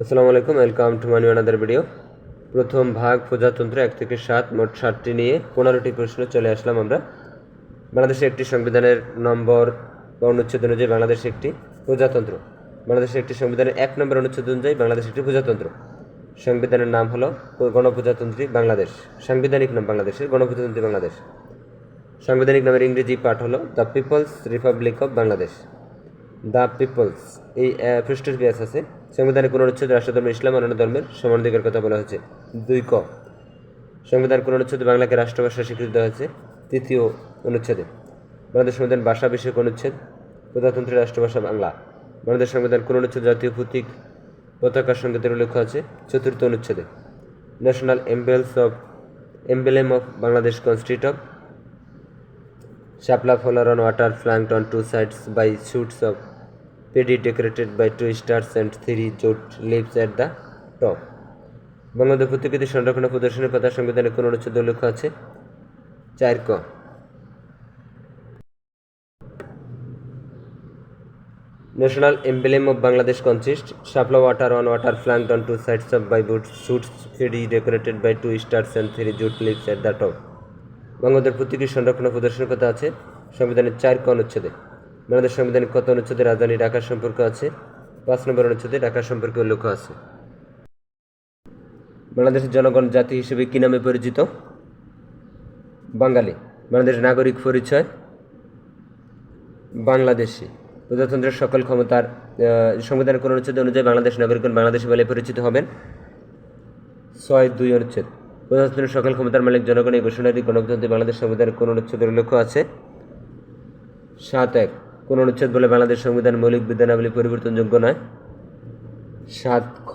আসসালামু আলাইকুম, welcome to my another video. প্রথম ভাগ প্রজাতন্ত্র 1 থেকে 7, মোট 7টি নিয়ে 15টি প্রশ্ন চলে আসলাম আমরা। বাংলাদেশের একটি সংবিধানের নম্বর বা অনুচ্ছেদ অনুযায়ী বাংলাদেশ একটি প্রজাতন্ত্র। বাংলাদেশের একটি সংবিধানের 1 নম্বর অনুচ্ছেদ অনুযায়ী বাংলাদেশ একটি প্রজাতন্ত্র। সংবিধানের নাম হলো গণপ্রজাতন্ত্রী বাংলাদেশ। সাংবিধানিক নাম বাংলাদেশের গণপ্রজাতন্ত্রী বাংলাদেশ। সাংবিধানিক নামের ইংরেজি পাঠ হলো the People's Republic of Bangladesh. The People's, এই পৃষ্ঠের পেঁয়াজ আছে। সংবিধানের কোন অনুচ্ছেদে রাষ্ট্রধর্ম ইসলাম অন্যান্য ধর্মের সমানাধিকার কথা বলা হয়েছে? 2 ক। সংবিধানের কোন অনুচ্ছেদে বাংলাকে রাষ্ট্রভাষা স্বীকৃতি দেওয়া হয়েছে? 3য় অনুচ্ছেদে। বাংলাদেশ সংবিধান ভাষা বিষয়ক অনুচ্ছেদ, প্রজাতন্ত্রের রাষ্ট্রভাষা বাংলা। বাংলাদেশ সংবিধান কোন অনুচ্ছেদে জাতীয় প্রতীক পতাকা সঙ্গীতের উল্লেখ আছে? 4th অনুচ্ছেদে। ন্যাশনাল এমব্লেম অফ বাংলাদেশ কনস্টিট of shapla flower on water flanked on 2 sides by shoots of paddy decorated by 2 stars and 3 jute leaves at the top. Bangabandhu প্রতিকৃতি সংরক্ষণ ও প্রদর্শনের কথা সংবিধানের কোন অনুচ্ছেদে উল্লেখ আছে? 4 ক। National emblem of Bangladesh consists Shapla water on water flanked on 2 sides of by wood shoots paddy decorated by 2 stars and 3 jute leaves at the top. বঙ্গবন্ধুর প্রতিকৃতি সংরক্ষণ ও প্রদর্শনের কথা আছে সংবিধানের 4 ক অনুচ্ছেদে। বাংলাদেশ সংবিধানের কত অনুচ্ছেদে রাজধানী ঢাকার সম্পর্ক আছে? 5 নম্বর অনুচ্ছেদে ঢাকার সম্পর্কে উল্লেখ আছে। বাংলাদেশের জনগণ জাতি হিসেবে কি নামে পরিচিত? বাঙালি। বাংলাদেশের নাগরিক পরিচয় বাংলাদেশি। প্রজাতন্ত্রের সকল ক্ষমতার সংবিধানের কোন অনুচ্ছেদ অনুযায়ী বাংলাদেশ নাগরিকগণ বাংলাদেশি বলে পরিচিত হবেন? 6.2 অনুচ্ছেদ। প্রজাতন্ত্রের সকল ক্ষমতার মালিক জনগণ এই ঘোষণাটি গণপ্রজাতন্ত্রী বাংলাদেশ সংবিধানের কোন অনুচ্ছেদের উল্লেখ আছে? 7.1। কোন অনুচ্ছেদ বলে বাংলাদেশ সংবিধান মৌলিক বিধানাবলী পরিবর্তনযোগ্য নয়? 7 খ।